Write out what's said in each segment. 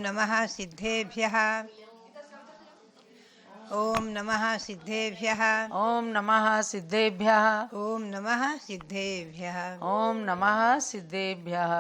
नमः सिद्धेभ्यः। ओम नमः सिद्धेभ्यः। ओम नमः सिद्धेभ्यः। ओम नमः सिद्धेभ्यः। ओम नमः सिद्धेभ्यः।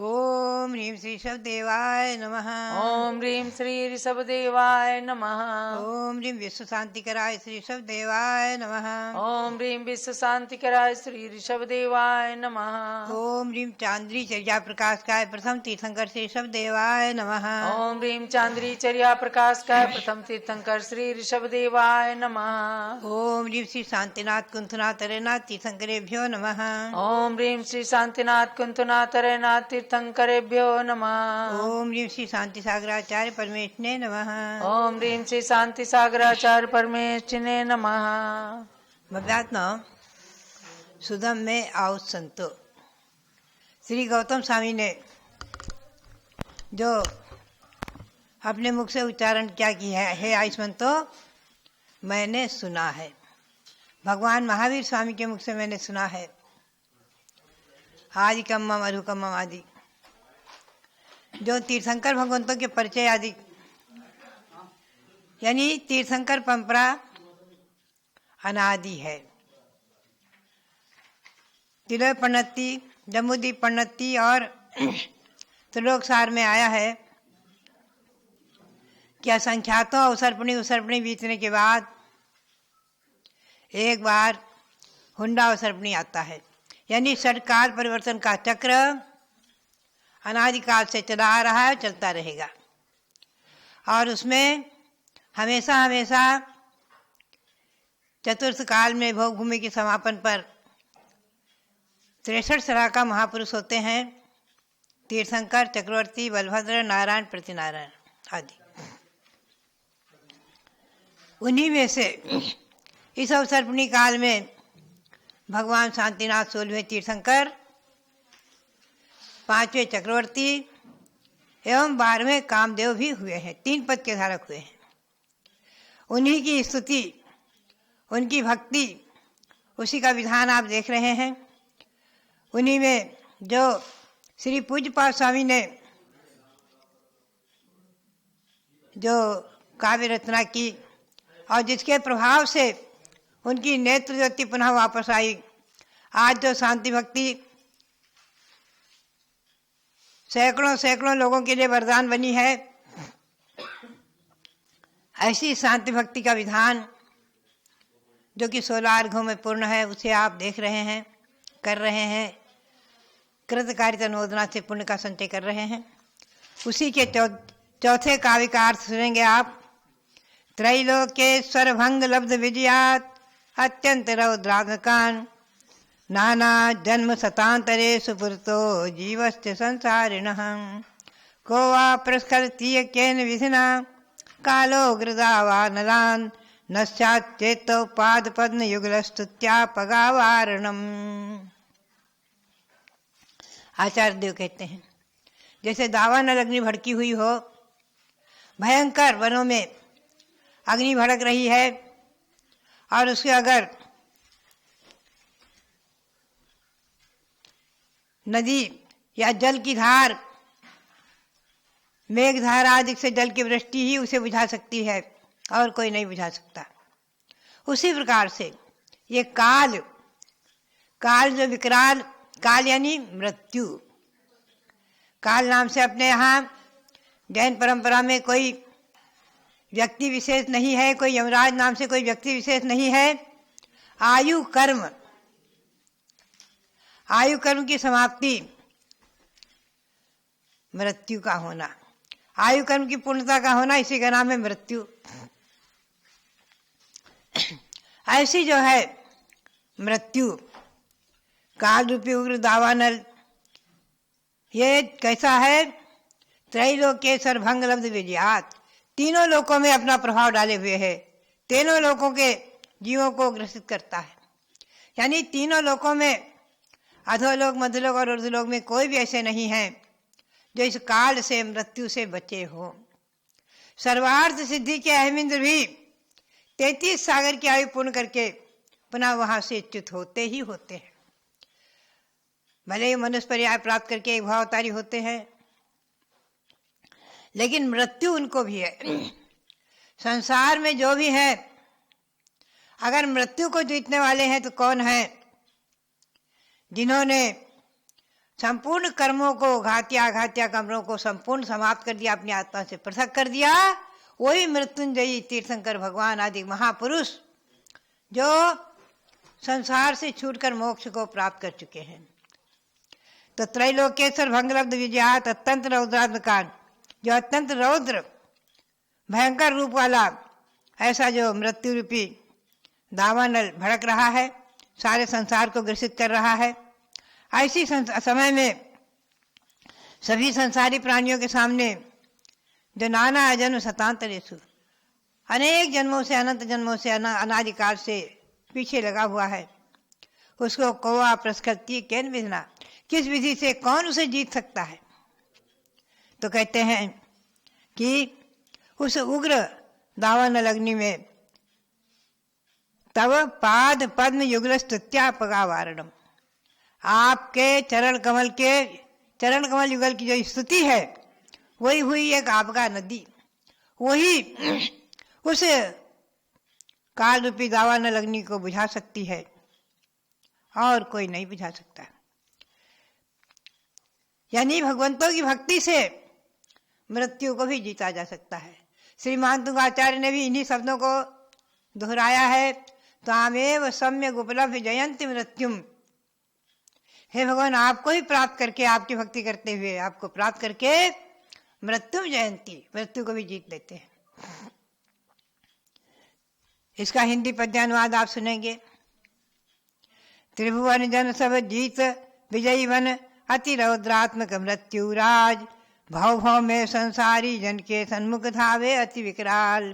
ओम ह्रीं श्री शब्देवाय नमः। ओम ह्रीं श्री ऋषभदेवाय नमः। ओम ह्रीं विश्व शांतिकराय श्री शब्देवाय नमः। ओम ह्रीं विश्व शांतिकराय श्री ऋषभदेवाय नमः। ओम ह्रीं चांद्री चर्या प्रकाशकाय प्रथम तीर्थंकर श्री शब्देवाय नमः। ओम ह्रीं चांद्री चर्या प्रकाशकाय प्रथम तीर्थंकर श्री ऋषभदेवाय नमः। ओम ह्रीं श्री शांतिनाथ कुंथनाथ अरेनाथ तीर्थंकरेभ्यो नमः। ओम ह्रीं श्री शांतिनाथ कुंतनाथ अरेनाथ तीर्थंकरेभ्यो नमः। ओम ह्रीं श्री शांति सागराचार्य परमेष्ठिने नमः। ओम ह्रीं श्री शांति सागराचार्य परमेष्ठिने नमः। भव्यात्मा सुदम में आओ संतो। श्री गौतम स्वामी ने जो अपने मुख से उच्चारण क्या किया है, हे आयुष्मंतो मैंने सुना है। भगवान महावीर स्वामी के मुख से मैंने सुना है। आदि कम्मम अधुकम्मम आदि जो तीर्थंकर भगवंतों के परिचय आदि, यानी तीर्थंकर परंपरा अनादि है। तिलोय पन्नति, जम्बूद्वीप पन्नति और त्रिलोकसार में आया है कि असंख्यातों अवसर्पणी बीतने के बाद एक बार हुंडा अवसर्पणी आता है। यानी षटकाल परिवर्तन का चक्र अनादिकाल से चला आ रहा है, चलता रहेगा। और उसमें हमेशा हमेशा चतुर्थ काल में भोग भूमि के समापन पर 63 सरा का महापुरुष होते हैं। तीर्थंकर, चक्रवर्ती, बलभद्र, नारायण, प्रतिनारायण आदि। उन्हीं में से इस अवसर्पणी काल में भगवान शांतिनाथ 16वें तीर्थंकर, 5वें चक्रवर्ती एवं 12वें कामदेव भी हुए हैं। 3 पद के धारक हुए हैं। उन्हीं की स्तुति, उनकी भक्ति, उसी का विधान आप देख रहे हैं। उन्हीं में जो श्री पूज्यपाद स्वामी ने जो काव्य रचना की और जिसके प्रभाव से उनकी नेत्र ज्योति पुनः वापस आई। आज जो शांति भक्ति सैकड़ों लोगों के लिए वरदान बनी है, ऐसी शांति भक्ति का विधान जो कि 16 अर्घों में पूर्ण है, उसे आप देख रहे हैं, कर रहे हैं। कृतकारिता अनुमोदना से पुण्य का संचय कर रहे हैं। उसी के चौथे काव्य का अर्थ सुनेंगे आप। त्रैलोकेश्वर भंग लब्ध विजयात अत्यंत रौद्रात्मकान नाना जन्म शतांतरे सुपुरतो जीवस्य संसारिणः को वा प्रस्खलतीय केन विधिना कालो गृदावानलान नश्चाच्चेतो पाद पद्म युगलस्तुत्या पगावारणम। आचार्य देव कहते हैं, जैसे दावानल अग्नि भड़की हुई हो, भयंकर वनों में अग्नि भड़क रही है और उसके अगर नदी या जल की धार, मेघधारा आदि से जल की वृष्टि ही उसे बुझा सकती है और कोई नहीं बुझा सकता। उसी प्रकार से ये काल जो विकराल काल यानी मृत्यु, काल नाम से अपने यहाँ जैन परंपरा में कोई व्यक्ति विशेष नहीं है, कोई यमराज नाम से कोई व्यक्ति विशेष नहीं है। आयु कर्म की समाप्ति मृत्यु का होना, आयु कर्म की पूर्णता का होना, इसी का नाम है मृत्यु। ऐसी जो है मृत्यु, काल रूपी उग्र दावानल, ये कैसा है? त्रैलोकेश्वर भंग लब्ध विजयात, तीनों लोकों में अपना प्रभाव डाले हुए है, तीनों लोकों के जीवों को ग्रसित करता है। यानी तीनों लोकों में, अधोलोक, मध्यलोक और ऊर्ध्वलोक में कोई भी ऐसे नहीं है जो इस काल से, मृत्यु से बचे हो। सर्वार्थ सिद्धि के अहमिंद्र भी 33 सागर की आयु पूर्ण करके पुनः वहां से च्युत होते ही होते हैं। भले ही मनुष्य पर्याय प्राप्त करके एक भावतारी होते हैं, लेकिन मृत्यु उनको भी है। संसार में जो भी है, अगर मृत्यु को जीतने वाले हैं तो कौन है? जिन्होंने संपूर्ण कर्मों को, घात्या कर्मों को संपूर्ण समाप्त कर दिया, अपनी आत्मा से पृथक कर दिया, वही मृत्युंजयी तीर्थंकर भगवान आदि महापुरुष जो संसार से छूटकर मोक्ष को प्राप्त कर चुके हैं। तो त्रैलोकेश्वर भंगलब्ध विजयात अत्यंत रौद्रात्मकान, जो अत्यंत रौद्र भयंकर रूप वाला ऐसा जो मृत्यु रूपी दावानल भड़क रहा है, सारे संसार को ग्रसित कर रहा है, ऐसी समय में सभी संसारी प्राणियों के सामने जो नाना जन्म शतांतरेषु, अनेक जन्मों से, अनंत जन्मों से, अनादिकाल से पीछे लगा हुआ है, उसको कौवा प्रस्कृति केन विधना, किस विधि से कौन उसे जीत सकता है? तो कहते हैं कि उस उग्र दावानल अग्नि में तव पाद पद्म युगल स्तुत्यापगा वारणम, आपके चरण कमल युगल की जो स्तुति है वही हुई एक आपका नदी, वही उस काल रूपी दावानल अग्नि को बुझा सकती है, और कोई नहीं बुझा सकता। यानी भगवंतों की भक्ति से मृत्यु को भी जीता जा सकता है। श्रीमान तुंगाचार्य ने भी इन्हीं शब्दों को दोहराया है, तामेव सम्यक उपलब्ध जयंती मृत्युम, हे भगवान आपको ही प्राप्त करके, आपकी भक्ति करते हुए आपको प्राप्त करके मृत्युम जयंती, मृत्यु को भी जीत लेते हैं। इसका हिंदी पद्यानुवाद आप सुनेंगे। त्रिभुवन जन सब जीत विजयी वन अति रौद्रात्मक मृत्यु राज, भव भव में संसारी जन के सन्मुख धावे अति विकराल।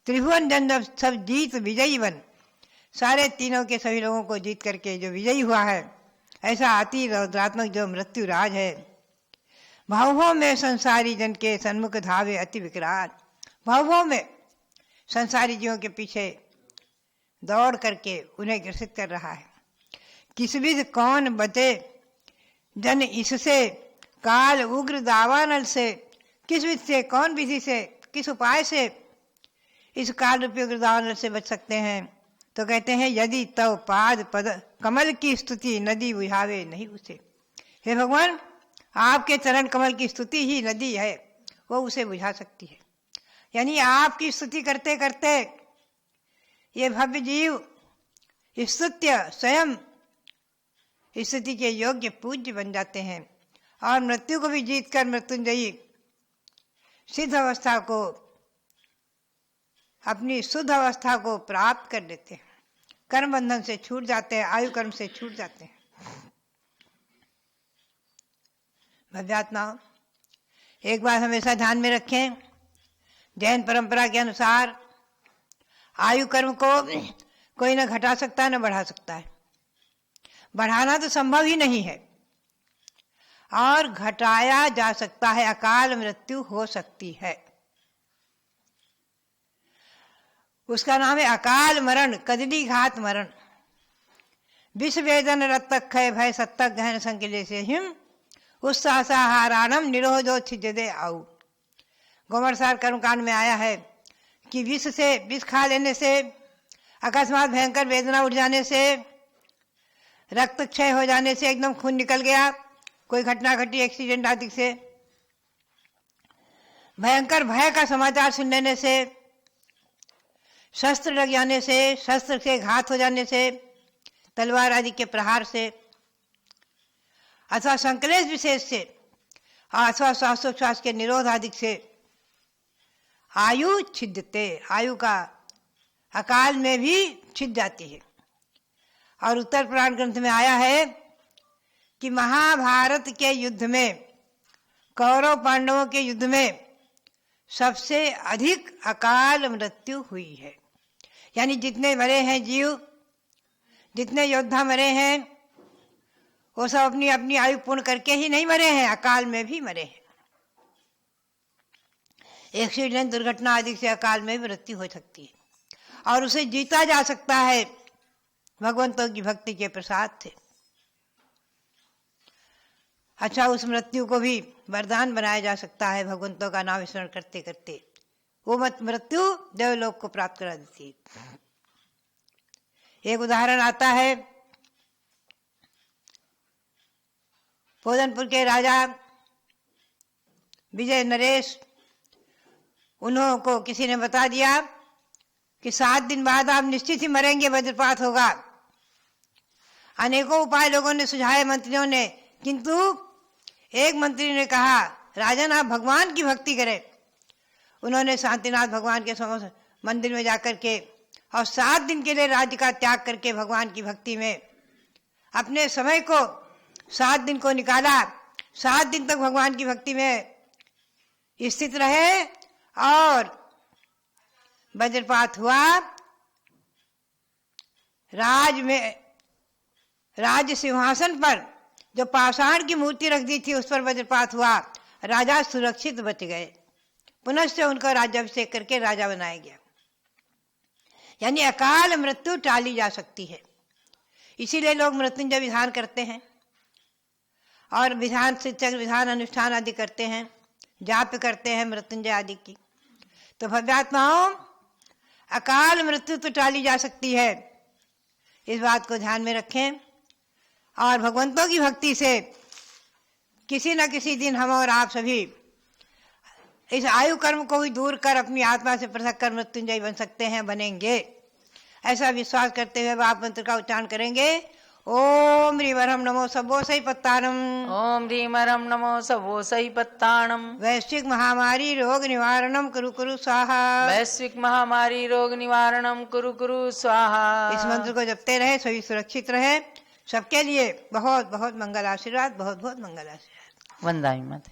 त्रिभुवन जन सब जीत विजयी वन, सारे तीनों के सभी लोगों को जीत करके जो विजयी हुआ है, ऐसा अति रौद्रात्मक जो मृत्यु राज है, भव में संसारी जन के सन्मुख धावे अति विकराल, भव में संसारी जीवों के पीछे दौड़ करके उन्हें ग्रसित कर रहा है। किस विध कौन बचे जन इससे, काल उग्र दावानल से, किस विध से, कौन विधि से, किस उपाय से इस काल रूपी उग्र दावानल से बच सकते हैं? तो कहते हैं यदि तव पाद पद कमल की स्तुति नदी बुझावे नहीं उसे, हे भगवान आपके चरण कमल की स्तुति ही नदी है, वो उसे बुझा सकती है। यानी आपकी स्तुति करते करते ये भव्य जीव स्तुत्य स्वयं स्तुति के योग्य पूज्य बन जाते हैं, और मृत्यु को भी जीतकर मृत्युंजयी सिद्ध अवस्था को, अपनी शुद्ध अवस्था को प्राप्त कर लेते हैं, कर्म बंधन से छूट जाते हैं, आयु कर्म से छूट जाते हैं। भव्यात्माओं, एक बात हमेशा ध्यान में रखें, जैन परंपरा के अनुसार आयु कर्म को कोई न घटा सकता न बढ़ा सकता है, बढ़ाना तो संभव ही नहीं है, और घटाया जा सकता है, अकाल मृत्यु हो सकती है। उसका नाम है अकाल मरण, कदली घात मरण। विष वेदन रत्तक खय भय सत्तक गहन संकले से हिम उत्साहाराणम निरोधो छिजदे आऊ। गोमरसार कर्मकांड में आया है कि विष खा लेने से, अकस्मात भयंकर वेदना उठ जाने से, रक्त क्षय हो जाने से, एकदम खून निकल गया, कोई घटना घटी एक्सीडेंट आदि से, भयंकर भय का समाचार सुन लेने से, शस्त्र लग जाने से, शस्त्र से घात हो जाने से, तलवार आदि के प्रहार से, अथवा संकलेश विशेष से, अथवा श्वासोच्छ्वास के निरोध आदि से आयु छिदते, आयु का अकाल में भी छिद जाती है। और उत्तर पुराण ग्रंथ में आया है कि महाभारत के युद्ध में, कौरव पांडवों के युद्ध में सबसे अधिक अकाल मृत्यु हुई है। यानी जितने मरे हैं जीव, जितने योद्धा मरे हैं, वो सब अपनी अपनी आयु पूर्ण करके ही नहीं मरे हैं, अकाल में भी मरे हैं। एक्सीडेंट, दुर्घटना आदि से अकाल में मृत्यु हो सकती है, और उसे जीता जा सकता है भगवंतों की भक्ति के प्रसाद से। अच्छा उस मृत्यु को भी वरदान बनाया जा सकता है भगवंतों का नाम स्मरण करते करते। वो मृत्यु देवलोक को प्राप्त करा देती है। एक उदाहरण आता है, पोदनपुर के राजा विजय नरेश, उन्हों को किसी ने बता दिया कि 7 दिन बाद आप निश्चित ही मरेंगे, वज्रपात होगा। अनेकों उपाय लोगों ने सुझाए, मंत्रियों ने, किंतु एक मंत्री ने कहा राजन आप भगवान की भक्ति करें। उन्होंने शांतिनाथ भगवान के मंदिर में जाकर के और 7 दिन के लिए राज्य का त्याग करके भगवान की भक्ति में अपने समय को 7 दिन को निकाला। 7 दिन तक भगवान की भक्ति में स्थित रहे और वज्रपात हुआ। राज सिंहासन पर जो पाषाण की मूर्ति रख दी थी उस पर वज्रपात हुआ। राजा सुरक्षित बच गए। पुनः से उनका राज्याभिषेक करके राजा बनाया गया। यानी अकाल मृत्यु टाली जा सकती है। इसीलिए लोग मृत्युंजय विधान करते हैं और विधान शिक्षक विधान अनुष्ठान आदि करते हैं, जाप करते हैं मृत्युंजय आदि की। तो भव्यात्माओं, अकाल मृत्यु तो टाली जा सकती है, इस बात को ध्यान में रखें। और भगवंतों की भक्ति से किसी न किसी दिन हम और आप सभी इस आयु कर्म को भी दूर कर अपनी आत्मा से पृथक कर मृत्युंजय बन सकते हैं, बनेंगे। ऐसा विश्वास करते हुए आप मंत्र का उच्चारण करेंगे। ओम ह्रीवरम नमो सबो सही पत्तानम। ओम ह्रीमरम नमो सबो सही पत्ताणम। वैश्विक महामारी रोग निवारणम कुरु कुरु स्वाहा। वैश्विक महामारी रोग निवारणम कुरु कुरु स्वाहा। इस मंत्र को जपते रहे, सभी सुरक्षित रहे। सबके लिए बहुत बहुत मंगल आशीर्वाद, बहुत बहुत मंगल आशीर्वाद। वंदे मातरम।